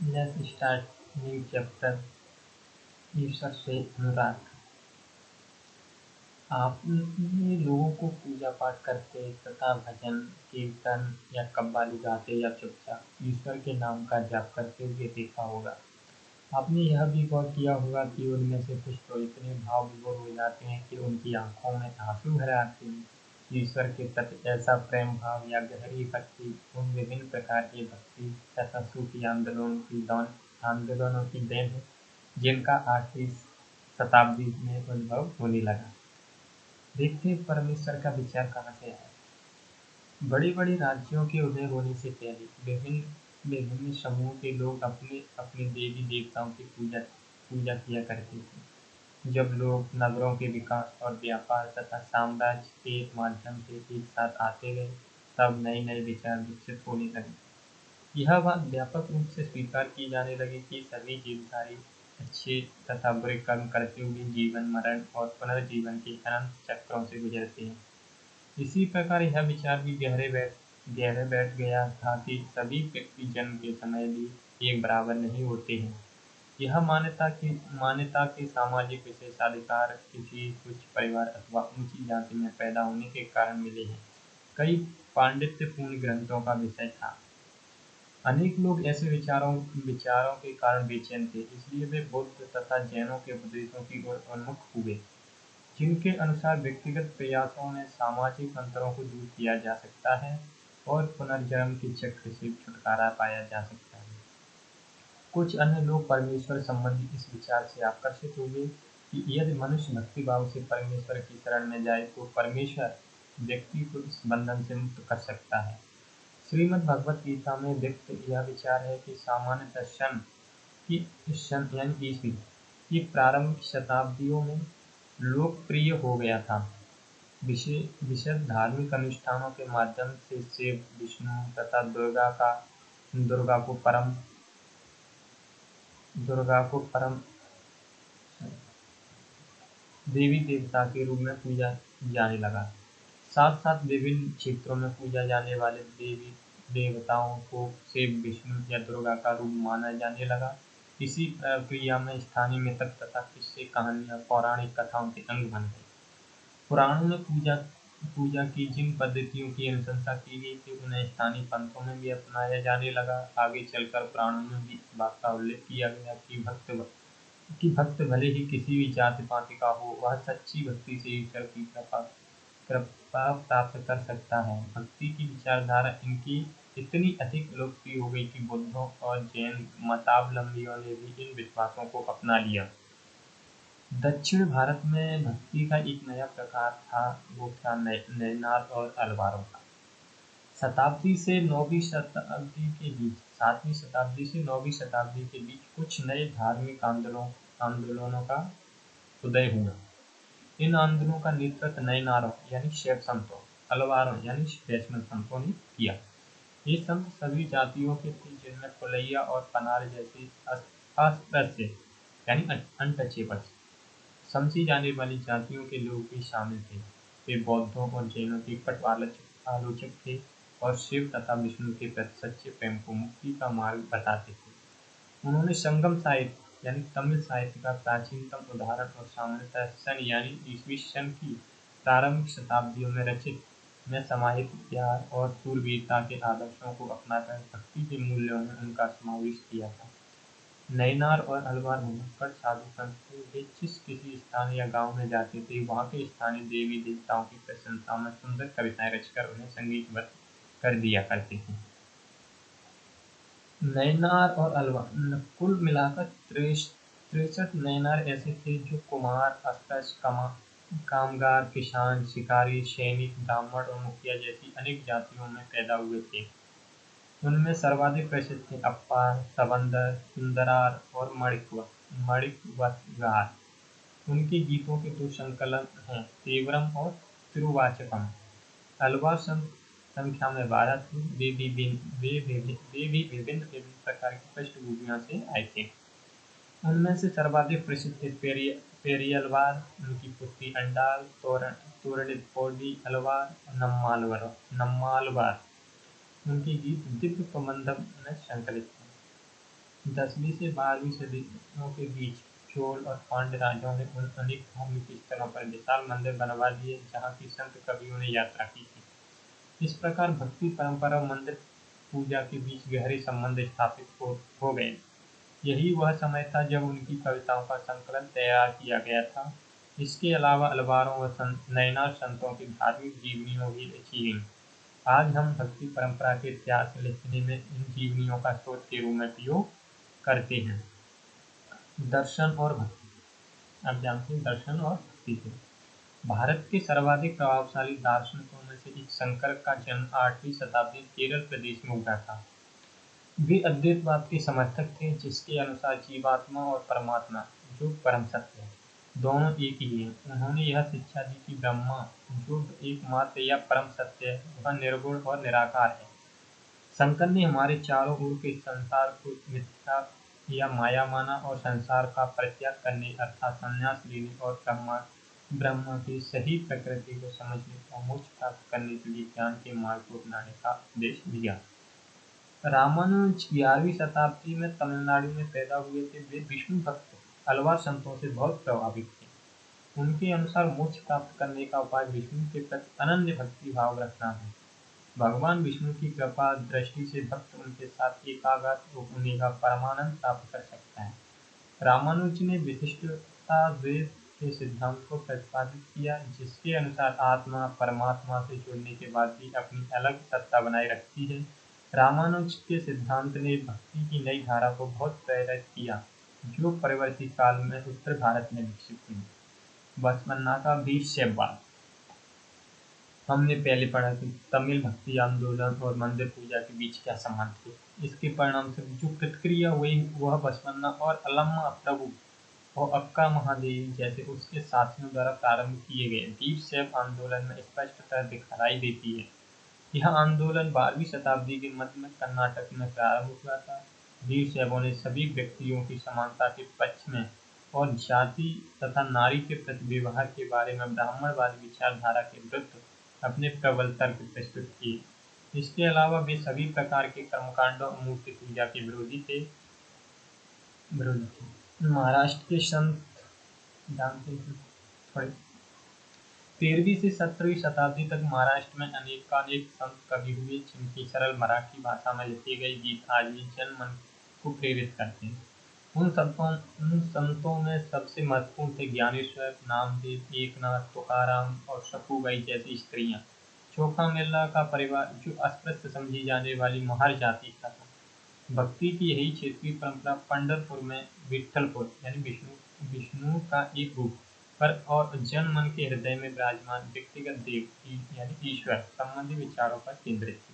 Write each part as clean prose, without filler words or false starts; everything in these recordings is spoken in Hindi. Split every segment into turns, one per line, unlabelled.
Let's start new chapter. ईश्वर से अनुराग। आपने लोगों को पूजा पाठ करते तथा भजन कीर्तन या कव्वाली गाते या चुपचाप ईश्वर के नाम का जाप करते हुए देखा होगा। आपने यह भी गौर किया होगा कि उनमें से कुछ तो इतने भाव विभोर हो जाते हैं कि उनकी आंखों में आंसू भर आते हैं। ईश्वर के प्रति ऐसा प्रेम भाव या गहरी भक्ति उन विभिन्न प्रकार की भक्ति तथा सूफी आंदोलनों की देन है, जिनका 8वीं शताब्दी में उद्भव होने लगा। देखते हैं परमेश्वर का विचार कहाँ से आया। बड़े बड़े राज्यों के उदय होने से पहले विभिन्न विभिन्न समूह के लोग अपने अपने देवी देवताओं की पूजा पूजा किया करते थे। जब लोग नगरों के विकास और व्यापार तथा साम्राज्य के माध्यम से एक साथ आते गए, तब नए नए विचार विकसित होने लगे। यह बात व्यापक रूप से स्वीकार की जाने लगी कि सभी जीवधारी अच्छे तथा बुरे कर्म करते हुए जीवन मरण और पुनर्जीवन के अनंत चक्रों से गुजरते हैं। इसी प्रकार यह विचार भी गहरे बैठ गया था कि सभी व्यक्ति जन्म के समय भी एक बराबर नहीं होते हैं। यह मान्यता के सामाजिक विशेषाधिकार किसी कुछ परिवार अथवा ऊंची जाति में पैदा होने के कारण मिले हैं, कई पांडित्यपूर्ण ग्रंथों का विषय था। अनेक लोग ऐसे विचारों के कारण बेचैन थे, इसलिए वे बौद्ध तथा जैनों के उपदेशों की ओर उन्मुख हुए, जिनके अनुसार व्यक्तिगत प्रयासों में सामाजिक अंतरों को दूर किया जा सकता है और पुनर्जन्म के चक्र से छुटकारा पाया जा सकता है। कुछ अन्य लोग परमेश्वर संबंधी इस विचार से आकर्षित हुए कि यदि मनुष्य भक्तिभाव से परमेश्वर की शरण में जाए तो परमेश्वर व्यक्ति को इस बंधन से मुक्त कर सकता है। श्रीमद् भगवत गीता में व्यक्त यह विचार है कि सामान्यतः सन यानी ईस्वी की प्रारंभिक शताब्दियों में लोकप्रिय हो गया था। विशेष धार्मिक अनुष्ठानों के माध्यम से शिव, विष्णु तथा दुर्गा को परम दुर्गा को परम देवी देवता के रूप में पूजा जाने लगा। साथ साथ विभिन्न क्षेत्रों में पूजा जाने वाले देवी देवताओं को शिव, विष्णु या दुर्गा का रूप माना जाने लगा। इसी प्रक्रिया में स्थानीय मिथक तथा किस्से कहानियां पौराणिक कथाओं के अंग बन गए। पुराणों में पूजा पूजा की जिन पद्धतियों की अनुशंसा की गई थी, उन्हें स्थानीय पंथों में भी अपनाया जाने लगा। आगे चलकर पुराणों में भी इस बात का उल्लेख किया गया कि भक्त भले ही किसी भी जाति पाति का हो, वह सच्ची भक्ति से ईश्वर की कृपा प्राप्त कर सकता है। भक्ति की विचारधारा इनकी इतनी अधिक लोकप्रिय हो गई कि बुद्धों और जैन मतावलंबियों ने भी इन विश्वासों को अपना लिया। दक्षिण भारत में भक्ति का एक नया प्रकार था, वो था नैनार और अलवारों का। शताब्दी से 9वीं शताब्दी के बीच 7वीं शताब्दी से 9वीं शताब्दी के बीच कुछ नए धार्मिक आंदोलनों का उदय हुआ। इन आंदोलनों का नेतृत्व नैनारों यानी शैव संतों, अलवारों यानी वैष्णव संतों ने किया। ये संत सभी जातियों के थे, जिनमें पुलैया और पनार जैसे अस्पृश्य यानी अनटचेबल्स समझी जाने वाली जातियों के लोग भी शामिल थे। वे बौद्धों और जैनों के कट आलोचक थे और शिव तथा विष्णु के प्रति सच्चे प्रेम को मुक्ति का मार्ग बताते थे। उन्होंने संगम साहित्य यानी तमिल साहित्य का प्राचीनतम उदाहरण और सामान्यतः सन यानी ईस्वी सन की प्रारंभिक शताब्दियों में रचित में समाहित प्यार और शूरवीरता के आदर्शों को अपनाकर भक्ति के मूल्यों में उनका समावेश किया था। नैनार और अलवार भयंकर साधु संत थे। वे जिस किसी स्थान या गांव में जाते थे, वहां के स्थानीय देवी देवताओं की प्रशंसा में सुंदर कविताएं रचकर उन्हें संगीतबद्ध कर दिया करते थे। नैनार और अलवार कुल मिलाकर 63 नैनार ऐसे थे जो कुम्हार, अस्पृश्य, कामगार, किसान, शिकारी, सैनिक, ब्राह्मण और मुखिया जैसी अनेक जातियों में पैदा हुए थे। उनमें सर्वाधिक प्रसिद्ध थे अप्पार, सबंदर, सुंदरार और मणिक्वागार। उनके गीतों के दो संकलन हैं, तीव्रम और तिरुवाचकम। अलवार संख्या में 12 थे। वे भी विभिन्न विभिन्न प्रकार की पृष्ठभूमियों से आए थे। उनमें से सर्वाधिक प्रसिद्ध थे पेरियलवार, उनकी पुत्री अंडाल, तोरनिपोडी अलवार, नम्मालवार। उनके गीत दिव्य प्रबंधम में संकलित हैं। 10वीं से 12वीं सदियों के बीच चोल और पांड्य राजाओं ने उन अनेक धार्मिक स्थलों पर विशाल मंदिर बनवा दिए जहाँ की संत कवियों ने यात्रा की थी। इस प्रकार भक्ति परंपरा और मंदिर पूजा के बीच गहरे संबंध स्थापित हो गए। यही वह समय था जब उनकी कविताओं का संकलन तैयार किया गया था। इसके अलावा अलवारों व नैनार संतों की धार्मिक जीवनियों भी लिखी गई। आज हम भक्ति परंपरा के इतिहास लिखने में इन जीवनियों का स्रोत के रूप में उपयोग करते हैं। दर्शन और भक्ति। आप जानते हैं दर्शन और भक्ति को। भारत के सर्वाधिक प्रभावशाली दार्शनिकों में से एक शंकर का जन्म 8वीं शताब्दी केरल प्रदेश में हुआ था। वे अद्वैतवाद के समर्थक थे, जिसके अनुसार जीवात्मा और परमात्मा, जो परम सत्य है, दोनों एक ही हैं। उन्होंने यह शिक्षा दी कि ब्रह्मा, जो एकमात्र या परम सत्य है, वह निर्गुण और निराकार है। शंकर ने हमारे चारों ओर के संसार को मिथ्या या माया माना और संसार का परित्याग करने अर्थात संन्यास लेने और ब्रह्मा की सही प्रकृति को समझने और मोक्ष प्राप्त करने के लिए ज्ञान के मार्ग को अपनाने का उपदेश दिया। रामानुज 11वीं शताब्दी में तमिलनाडु में पैदा हुए थे। वे विष्णु भक्त अलवार संतों से बहुत प्रभावित थे। उनके अनुसार मोक्ष प्राप्त करने का उपाय विष्णु के प्रति अनन्य भक्ति भाव रखना है। भगवान विष्णु की कृपा दृष्टि से भक्त उनके साथ एकाग्र होने का परमानंद प्राप्त कर सकता है। रामानुज ने विशिष्टता द्वैत के सिद्धांत को प्रतिपादित किया, जिसके अनुसार आत्मा परमात्मा से जुड़ने के बाद भी अपनी अलग सत्ता बनाए रखती है। रामानुज के सिद्धांत ने भक्ति की नई धारा को बहुत प्रेरित किया, जो परवर्ती काल में उत्तर भारत में विकसित हुई। बसवन्ना का वीर शैववाद। हमने पहले पढ़ा कि तमिल भक्ति आंदोलन और मंदिर पूजा के बीच क्या संबंध थे। इसके परिणाम से जो प्रतिक्रिया हुई वह बसवन्ना और अलम्मा प्रभु और अक्का महादेवी जैसे उसके साथियों द्वारा प्रारंभ किए गए वीर शैव आंदोलन में स्पष्टतः दिखाई देती है। यह आंदोलन 12वीं शताब्दी के मध्य में कर्नाटक में प्रारंभ हुआ था। वीर शैवों ने सभी व्यक्तियों की समानता के पक्ष में और जाति तथा नारी के प्रति व्यवहार के बारे में ब्राह्मणवादी विचारधारा के विरुद्ध अपने प्रबल तर्क प्रस्तुत किए। इसके अलावा वे सभी प्रकार के कर्मकांडों और मूर्ति पूजा के विरोधी थे। महाराष्ट्र के संत जानते हैं थोड़े। 13वीं से 17वीं शताब्दी तक महाराष्ट्र में अनेकानेक संत कवि हुए, जिनकी सरल मराठी भाषा में लिखे गए गीत आज भी जन मन को प्रेरित करते हैं। उन संतों में सबसे महत्वपूर्ण थे ज्ञानेश्वर, नामदेव, एकनाथ, तुकाराम और सखूबाई जैसी स्त्रियां। चोखा मेला का परिवार, जो अस्पृश्य समझी जाने वाली महार जाति का था। भक्ति की यही क्षेत्रीय परंपरा पंढरपुर में विठ्ठलपुर यानी विष्णु का एक रूप पर और जन मन के हृदय में विराजमान व्यक्तिगत देव यानी ईश्वर संबंधी विचारों पर केंद्रित थी।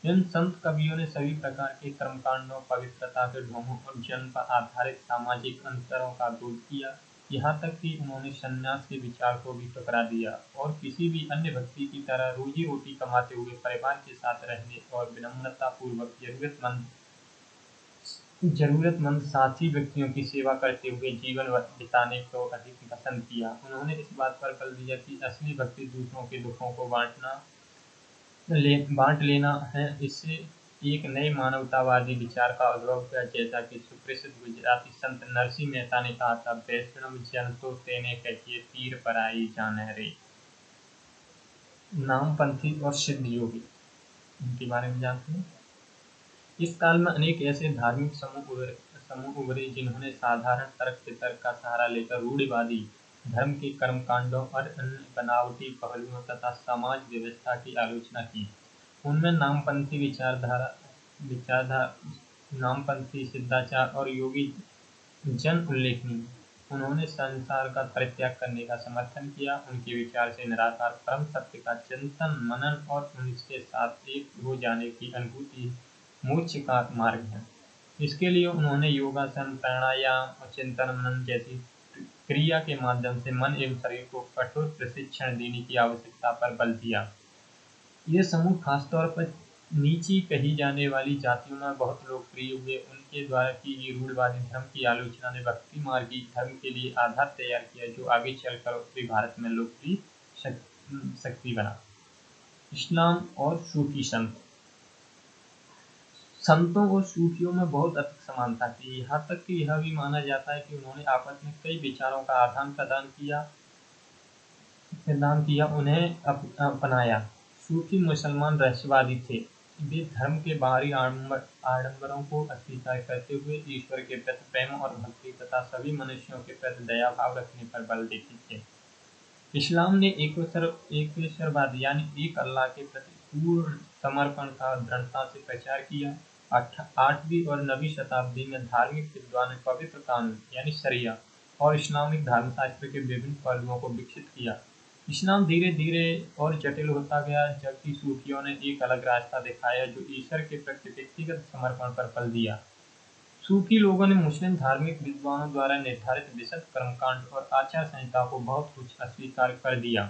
इन संत कवियों ने सभी प्रकार के कर्मकांडों, पवित्रता के ढोंगों और जन्म पर आधारित सामाजिक अंतरों का विरोध किया। यहाँ तक कि उन्होंने संन्यास के विचार को भी ठुकरा दिया और किसी भी अन्य भक्ति की तरह रोजी रोटी कमाते हुए परिवार के साथ रहने और विनम्रता पूर्वक जरूरतमंद साथी व्यक्तियों की सेवा करते हुए जीवन बिताने को अधिक पसंद किया। उन्होंने इस बात पर बल दिया कि असली भक्ति दूसरों के दुखों को बांट लेना है। इससे एक नए मानवतावादी विचार का उद्भव हुआ, जैसा कि सुप्रसिद्ध गुजराती संत नरसिंह मेहता ने कहा था, वैष्णव जन तो तेने कहिए पीर पराई जाने रे। नामपंथी और सिद्ध योगी, इनके बारे में जानते हैं। इस काल में अनेक ऐसे धार्मिक समूह उभरे जिन्होंने साधारण तर्क वितर्क का सहारा लेकर रूढ़िवादी धर्म के कर्मकांडों और अन्य बनावटी पहलुओं तथा समाज व्यवस्था की आलोचना की। उनमें नामपंथी सिद्धाचार और योगी जन उल्लेखनीय। उन्होंने संसार का परित्याग करने का समर्थन किया। उनके विचार से निराकार परम सत्य का चिंतन मनन और उनके साथ एक हो जाने की अनुभूति मोक्ष का मार्ग है। इसके लिए उन्होंने योगासन, प्राणायाम और चिंतन मनन जैसी क्रिया के माध्यम से मन एवं शरीर को कठोर प्रशिक्षण देने की आवश्यकता पर बल दिया। ये समूह खासतौर पर नीची कही जाने वाली जातियों में बहुत लोकप्रिय हुए। उनके द्वारा की गई रूढ़िवादी धर्म की आलोचना ने भक्ति मार्गी धर्म के लिए आधार तैयार किया, जो आगे चलकर उत्तरी भारत में लोकप्रिय शक्ति बना। इस्लाम और सूफी संत। संतों और सूफियों में बहुत अधिक समानता थी, यहाँ तक कि यह भी माना जाता है कि उन्होंने आपस में कई विचारों का आदान प्रदान किया, उन्हें अपनाया। सूफी मुसलमान रहस्यवादी थे। वे धर्म के बाहरी आडंबरों को अस्वीकार करते हुए ईश्वर के प्रति प्रेम और भक्ति तथा सभी मनुष्यों के प्रति दया भाव रखने पर बल देते थे। इस्लाम ने एकेश्वरवाद यानी एक अल्लाह के प्रति पूर्ण समर्पण का दृढ़ता से प्रचार किया। 8वीं और 9वीं शताब्दी में धार्मिक विद्वान ने पवित्र कानून यानी शरिया और इस्लामिक धर्मशास्त्र के विभिन्न पहलुओं को विकसित किया। इस्लाम धीरे धीरे और जटिल होता गया, जबकि सूफियों ने एक अलग रास्ता दिखाया जो ईश्वर के प्रति व्यक्तिगत समर्पण पर बल दिया। सूफी लोगों ने मुस्लिम धार्मिक विद्वानों द्वारा निर्धारित विशुद्ध कर्मकांड और आचार संहिता को बहुत कुछ अस्वीकार कर दिया।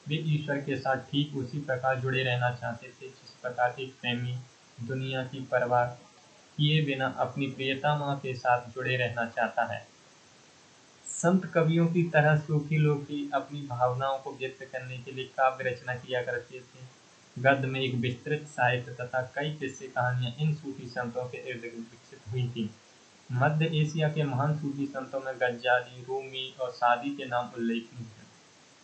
वे ईश्वर के साथ ठीक उसी प्रकार जुड़े रहना चाहते थे जिस प्रकार एक प्रेमी दुनिया की परवाह किए बिना अपनी प्रियतमा के साथ जुड़े रहना चाहता है। संत कवियों की तरह सूफी लोग भी अपनी भावनाओं को व्यक्त करने के लिए काव्य रचना किया करते थे। गद्य में एक विस्तृत साहित्य तथा कई किस्से कहानियां इन सूफी संतों के इर्द गिर्द विकसित हुई थी। मध्य एशिया के महान सूफी संतों में गज्जाली, रूमी और सादी के नाम उल्लेखनीय हैं।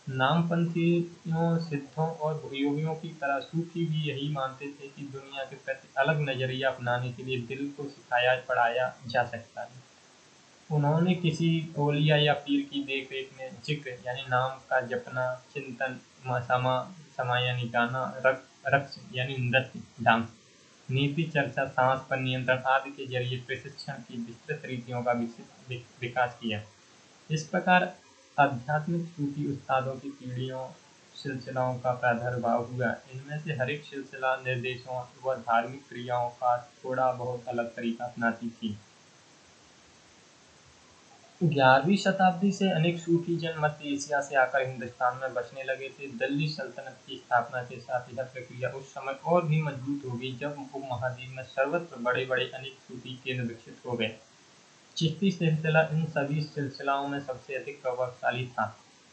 नामपंथियों, सिद्धों और योगियों की तरह सूफी भी यही मानते थे कि दुनिया के प्रति अलग नजरिया अपनाने के लिए दिल को सिखाया पढ़ाया जा सकता है। उन्होंने किसी औलिया या पीर की देख-रेख में जिक्र यानी नाम का जपना, चिंतन, समा यानी गाना, रक्स यानी नृत्य, डांस, नीति चर्चा, सांस पर नियंत्रण आदि के जरिए प्रशिक्षण की विस्तृत रीतियों का विकास किया। इस प्रकार आध्यात्मिक सूफी उस्तादों की पीढ़ियों सिलसिलाओं का प्रादुर्भाव हुआ। इनमें से हर एक सिलसिला निर्देशों व धार्मिक क्रियाओं का थोड़ा बहुत अलग तरीका अपनाती थी। 11वीं शताब्दी से अनेक सूफी जन मध्य एशिया से आकर हिंदुस्तान में बसने लगे थे। दिल्ली सल्तनत की स्थापना के साथ यह प्रक्रिया उस समय और भी मजबूत हो गई जब उपमहाद्वीप में सर्वत्र बड़े बड़े अनेक सूफी केंद्र विकसित हो गए। चिश्ती सिलसिला इन सभी सिलसिलाओं में सबसे अधिक प्रभावशाली था।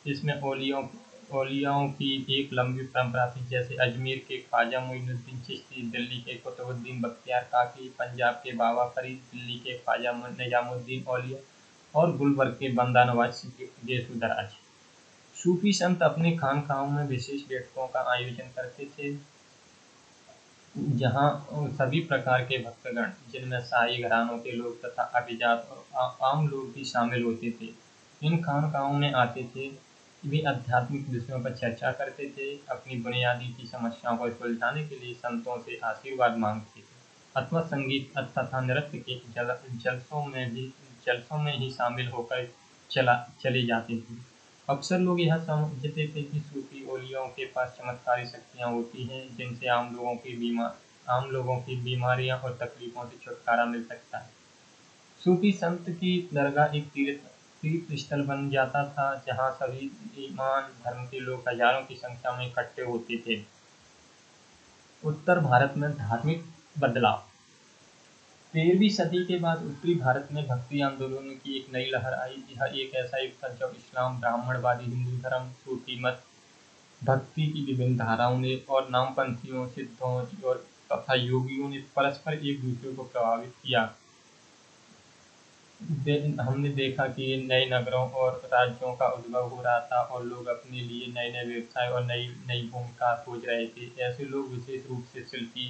इसमें औलियाओं की एक लंबी परंपरा थी, जैसे अजमेर के ख्वाजा मोइनुद्दीन चिश्ती, दिल्ली के कुतुबुद्दीन बख्तियार काकी, पंजाब के बाबा फरीद, दिल्ली के ख्वाजा निजामुद्दीन औलिया और गुलबर्ग के बंदा नवाज गेसुदराज। सूफी संत अपने खानकाहों में विशेष बैठकों का आयोजन करते थे, जहां सभी प्रकार के भक्तगण, जिनमें शाही घरानों के लोग तथा अभिजात और आम लोग भी शामिल होते थे, इन खानकाहों में आते थे। वे आध्यात्मिक विषयों पर चर्चा करते थे, अपनी बुनियादी की समस्याओं को सुलझाने के लिए संतों से आशीर्वाद मांगते थे अथवा संगीत तथा नृत्य के जलसों में ही शामिल होकर चले जाते थे। अक्सर लोग यह समझते थे कि सूफी औलियों के पास चमत्कारी शक्तियाँ होती हैं, जिनसे आम लोगों की बीमारियाँ और तकलीफों से छुटकारा मिल सकता है। सूफी संत की दरगाह एक तीर्थ स्थल बन जाता था, जहाँ सभी ईमान धर्म के लोग हजारों की संख्या में इकट्ठे होते थे। उत्तर भारत में धार्मिक बदलाव। 13वीं सदी के बाद उत्तरी भारत में भक्ति आंदोलनों की एक नई लहर आई। यह एक ऐसा युग था जब इस्लाम, ब्राह्मणवादी हिंदू धर्म, सूफी मत, भक्ति की विभिन्न धाराओं ने और नामपंथियों, सिद्धों और तथा योगियों ने परस्पर एक दूसरे को प्रभावित किया। हमने देखा कि नए नगरों और राज्यों का उद्भव हो रहा था और लोग अपने लिए नए नए व्यवसाय और नई नई भूमिका खोज रहे थे। ऐसे लोग विशेष रूप से शिल्पी,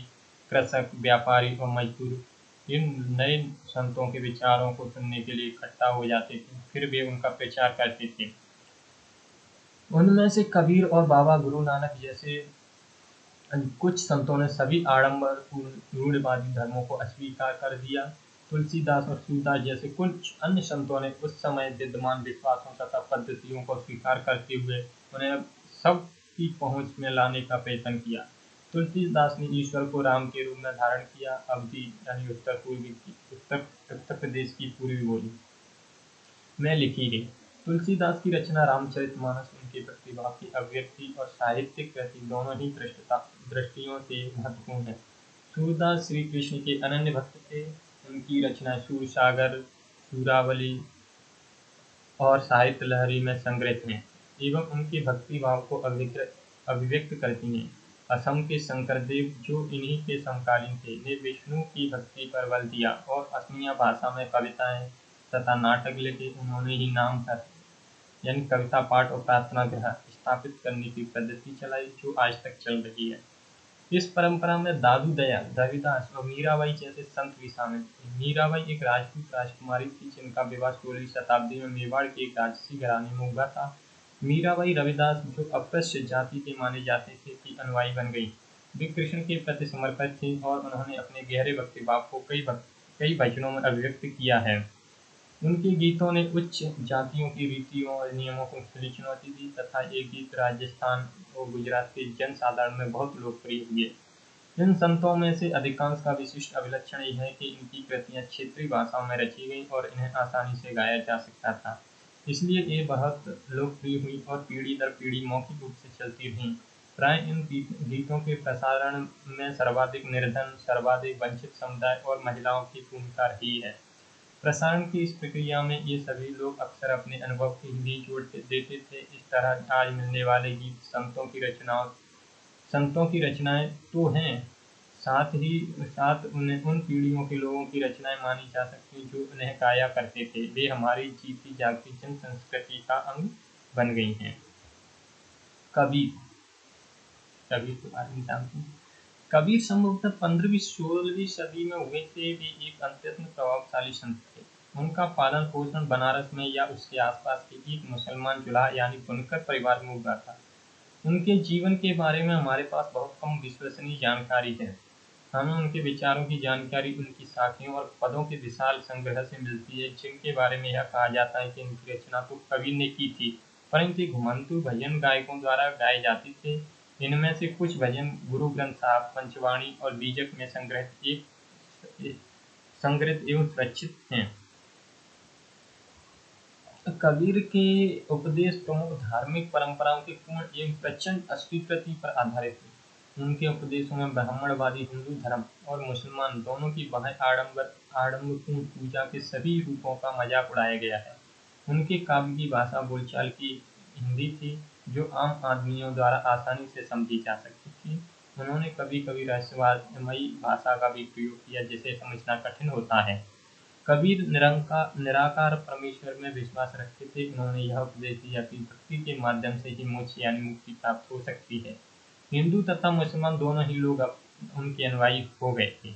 कृषक, व्यापारी और मजदूर इन नए संतों के विचारों को सुनने के लिए इकट्ठा हो जाते थे, फिर वे उनका प्रचार करते थे। उनमें से कबीर और बाबा गुरु नानक जैसे कुछ संतों ने सभी आडंबरपूर्ण रूढ़िवादी धर्मों को अस्वीकार कर दिया। तुलसीदास और सूरदास जैसे कुछ अन्य संतों ने उस समय विद्यमान विश्वासों तथा पद्धतियों को स्वीकार करते हुए उन्हें सबकी पहुंच में लाने का प्रयत्न किया। तुलसीदास ने ईश्वर को राम के रूप में धारण किया। अवधी यानी उत्तर प्रदेश की पूर्वी बोली में लिखी गई। तुलसीदास की रचना रामचरितमानस उनके प्रतिभा की अभिव्यक्ति और साहित्यिक कृति दोनों ही दृष्टियों से महत्वपूर्ण है। सूरदास श्री कृष्ण के अनन्य भक्त थे। उनकी रचना सूरसागर, सूरावली और साहित्य लहरी में संग्रहित हैं एवं उनके भक्ति भाव को अभिव्यक्त करती हैं। असम के शंकरदेव, जो इन्हीं के समकालीन थे, ने विष्णु की भक्ति पर बल दिया और असमिया भाषा में कविताएं तथा नाटक लिखे। उन्होंने ही नाम का यानी कविता पाठ और प्रार्थना गृह स्थापित करने की पद्धति चलाई, जो आज तक चल रही है। इस परंपरा में दादू दया, रविदास और मीराबाई जैसे संत भी शामिल थे। मीराबाई एक राजपूत राजकुमारी थी, जिनका विवाह 16वीं शताब्दी में मेवाड़ के एक राजसी घराने में हुआ था। मीराबाई रविदास, जो अस्पृश्य जाति के माने जाते थे, की अनुयायी बन गई। वे कृष्ण के प्रति समर्पित थी और उन्होंने अपने गहरे भक्तिभाव को कई भजनों में अभिव्यक्त किया है। उनके गीतों ने उच्च जातियों की रीतियों और नियमों को खुली चुनौती दी तथा ये गीत राजस्थान और गुजरात के जनसाधारण में बहुत लोकप्रिय हुए। इन संतों में से अधिकांश का विशिष्ट अभिलक्षण यह है कि इनकी कृतियां क्षेत्रीय भाषाओं में रची गईं और इन्हें आसानी से गाया जा सकता था, इसलिए ये बहुत लोकप्रिय हुई और पीढ़ी दर पीढ़ी मौखिक रूप से चलती रहीं। प्राय इन गीतों के प्रसारण में सर्वाधिक निर्धन, सर्वाधिक वंचित समुदाय और महिलाओं की भूमिका रही है। प्रसारण की इस प्रक्रिया में ये सभी लोग अक्सर अपने अनुभव की भी जोड़ देते थे। इस तरह आज मिलने वाले गीत संतों की रचनाएं तो हैं, साथ उन्हें उन पीढ़ियों के लोगों की रचनाएं मानी जा सकती जो उन्हें गाया करते थे। वे हमारी जीती जागती जन संस्कृति का अंग बन गई हैं। कबीर कबीर के बारे में जानते हैं। कबीर संभवतः 15वीं-16वीं सदी में हुए थे। वे एक अत्यंत प्रभावशाली संत थे। उनका पालन पोषण बनारस में या उसके आसपास के एक मुसलमान जुलाहा यानी बुनकर परिवार में हुआ था। उनके जीवन के बारे में हमारे पास बहुत कम विश्वसनीय जानकारी है। हमें उनके विचारों की जानकारी उनकी साखियों और पदों के विशाल संग्रह से मिलती है, जिनके बारे में यह कहा जाता है कि इनकी रचना तो कबीर ने की थी, परंतु घुमंतु भजन गायकों द्वारा गाए जाते थे। इनमें से कुछ भजन गुरु ग्रंथ साहब, पंचवाणी और बीजक में संग्रहित एवं सुरक्षित हैं। कबीर के उपदेश प्रमुख धार्मिक परंपराओं के पूर्ण एवं प्रचंड अस्वीकृति पर आधारित थे। उनके उपदेशों में ब्राह्मणवादी हिंदू धर्म और मुसलमान दोनों की बाह्य आडंबरपूर्ण पूजा के सभी रूपों का मजाक उड़ाया गया है। उनके काव्य की भाषा बोलचाल की हिंदी थी, जो आम आदमियों द्वारा आसानी से समझी जा सकती थी। उन्होंने कभी कभी रहस्यमयी भाषा का भी प्रयोग किया, जिसे समझना कठिन होता है। कबीर निराकार परमेश्वर में विश्वास रखते थे। उन्होंने यह उपदेश दिया कि भक्ति के माध्यम से ही मोक्ष यानी मुक्ति प्राप्त हो सकती है। हिंदू तथा मुसलमान दोनों ही लोग अब उनके अनुयायी हो गए थे।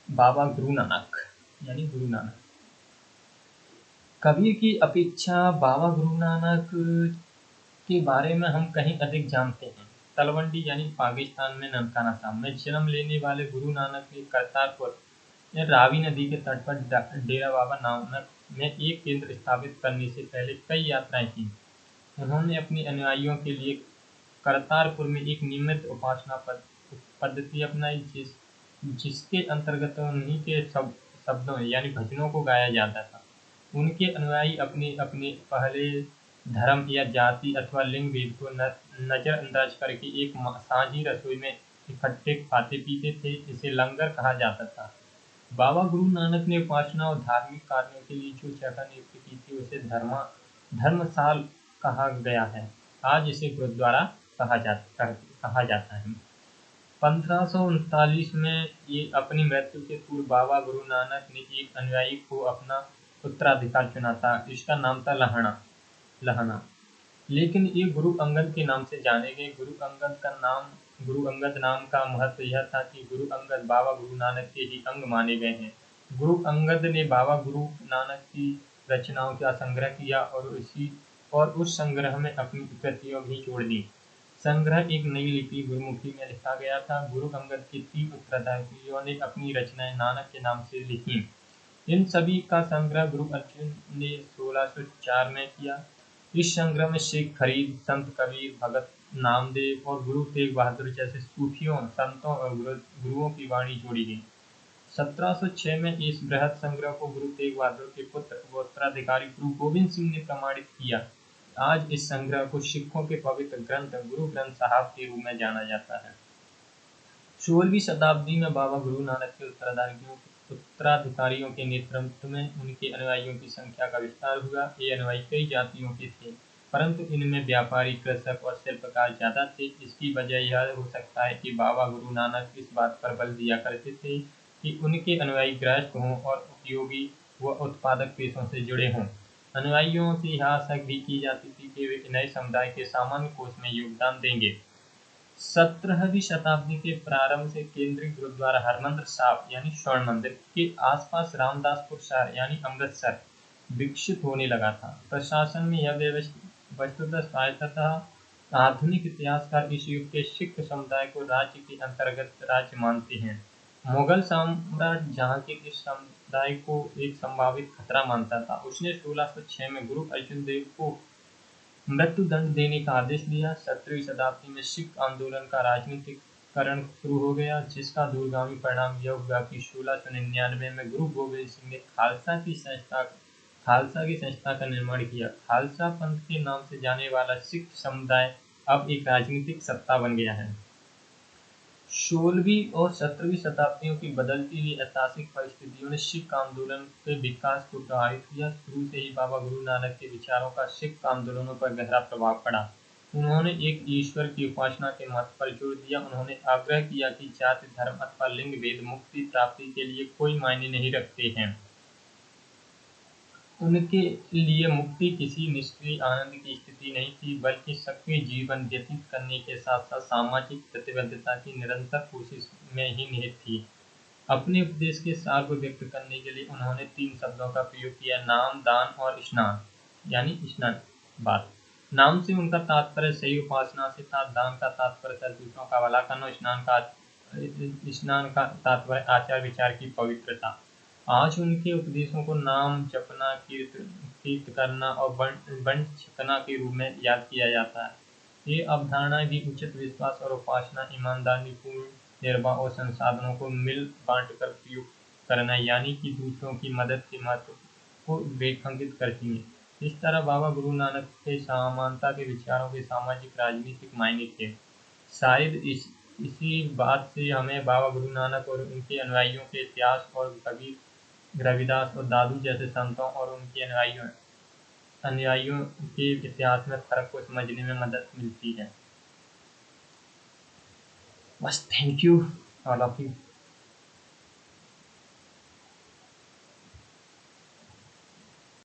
बाबा गुरु नानक यानी गुरु नानक। कबीर की अपेक्षा बाबा गुरु नानक के बारे में हम कहीं अधिक जानते हैं। तलवंडी यानी पाकिस्तान में ननकाना साहब में जन्म लेने वाले गुरु नानक ने करतारपुर रावी नदी के तट पर डेरा बाबा नानक में एक केंद्र स्थापित करने से पहले कई यात्राएं की। उन्होंने अपने अनुयायियों के लिए करतारपुर में एक नियमित उपासना पद्धति अपनाई, जिसके अंतर्गत उन्हीं के शब्दों यानी भजनों को गाया जाता था। उनके अनुयायी अपने अपने पहले धर्म या जाति अथवा लिंग भेद को नजरअंदाज करके एक साझी रसोई में इकट्ठे खाते पीते थे। इसे लंगर कहा जाता था। बाबा गुरु नानक ने उपासना और धार्मिक कार्यों के लिए जो जगह नियुक्त की थी उसे धर्मशाल कहा गया है। आज इसे गुरुद्वारा कहा जाता है। 1539 में ये अपनी मृत्यु के पूर्व बाबा गुरु नानक ने एक अनुयायी को अपना उत्तराधिकार चुना था। इसका नाम था लहना, लेकिन ये गुरु अंगद के नाम से जाने गए। गुरु अंगद नाम का महत्व यह था कि गुरु अंगद बाबा गुरु नानक के ही अंग माने गए हैं। गुरु अंगद ने बाबा गुरु नानक की रचनाओं का संग्रह किया और उस संग्रह में अपनी कृतियां भी जोड़ दी। संग्रह एक नई लिपि गुरुमुखी में लिखा गया था। गुरु अंगद के 3 उत्तराधिकारियों ने अपनी रचनाएं नानक के नाम से लिखी। इन सभी का संग्रह गुरु अर्जुन ने 1604 में किया। इस संग्रह में शेख फरीद, संत कबीर, भगत नामदेव और गुरु तेग बहादुर जैसे सूफियों, संतों और गुरुओं की वाणी जोड़ी गई। 1706 में इस बृहद संग्रह को गुरु तेग बहादुर के पुत्र व उत्तराधिकारी गुरु गोविंद सिंह ने प्रमाणित किया। आज इस संग्रह को सिखों के पवित्र ग्रंथ गुरु ग्रंथ साहब के रूप में जाना जाता है। 16वीं शताब्दी में बाबा गुरु नानक के उत्तराधिकारियों के नेतृत्व में उनके अनुयायियों की संख्या का विस्तार हुआ। ये अनुयायी कई जातियों के थे। परंतु इनमें व्यापारी, कृषक और शिल्पकार ज्यादा थे। इसकी वजह यह हो सकता है कि बाबा गुरु नानक इस बात पर बल दिया करते थे कि उनके अनुयायी गृहस्थ हों और उपयोगी व उत्पादक पेशों से जुड़े हों। अनुयायियों से यह आशा भी की जाती थी कि वे नए समुदाय के सामान्य कोष में योगदान देंगे। 17वीं शताब्दी के प्रारंभ से केंद्रीय गुरुद्वारा हरमंदिर साहिब यानी स्वर्ण मंदिर के आसपास रामदासपुर शहर यानी अमृतसर विकसित होने लगा था। प्रशासन में यह वस्तुतः स्वायत्त था। आधुनिक इतिहासकार इस युग के सिख समुदाय को राज्य के अंतर्गत राज्य मानते हैं। मुगल सम्राट जहांगीर इस समुदाय को एक संभावित खतरा मानता था। उसने 1606 में गुरु अर्जुन देव को मृत्युदंड देने का आदेश दिया। 17वीं शताब्दी में सिख आंदोलन का राजनीतिकरण शुरू हो गया, जिसका दूरगामी परिणाम यह हुआ कि 1699 में गुरु गोबिंद सिंह ने खालसा की संस्था का निर्माण किया। खालसा पंथ के नाम से जाने वाला सिख समुदाय अब एक राजनीतिक सत्ता बन गया है। 16वीं और 17वीं शताब्दियों की बदलती हुई ऐतिहासिक परिस्थितियों ने सिख आंदोलन के विकास को प्रभावित किया। शुरू से ही बाबा गुरु नानक के विचारों का सिख आंदोलनों पर गहरा प्रभाव पड़ा। उन्होंने एक ईश्वर की उपासना के महत्व पर जोर दिया। उन्होंने आग्रह किया कि जाति, धर्म अथवा लिंग भेद मुक्ति प्राप्ति के लिए कोई मायने नहीं रखते हैं। उनके लिए मुक्ति किसी निष्क्रिय आनंद की स्थिति नहीं थी, बल्कि सक्रिय जीवन व्यतीत करने के साथ साथ सामाजिक प्रतिबद्धता की निरंतर कोशिश में ही निहित थी। अपने उपदेश के सार को व्यक्त करने के लिए उन्होंने 3 शब्दों का प्रयोग किया: नाम, दान और स्नान, यानी स्नान बात। नाम से उनका तात्पर्य सही उपासना से था, दान का तात्पर्य था दूसरों का भला करना, स्नान का तात्पर्य आचार विचार की पवित्रता। आज उनके उपदेशों को नाम जपना, कीर्त करना और बंट छकना के रूप में याद किया जाता है। ये अवधारणाएं भी उचित विश्वास और उपासना, ईमानदारी पूर्ण निर्वाह और संसाधनों को मिल बांट कर प्रयोग करना, यानी कि दूसरों की मदद के महत्व को रेखांकित करती हैं। इस तरह बाबा गुरु नानक के समानता के विचारों के सामाजिक राजनीतिक मायने थे। शायद इसी बात से हमें बाबा गुरु नानक और उनके अनुयायियों के इतिहास और कबीर, रविदास और दादू जैसे संतों और उनके अनुयायियों के इतिहास में फर्क को समझने में मदद मिलती है। बस, thank you all of you.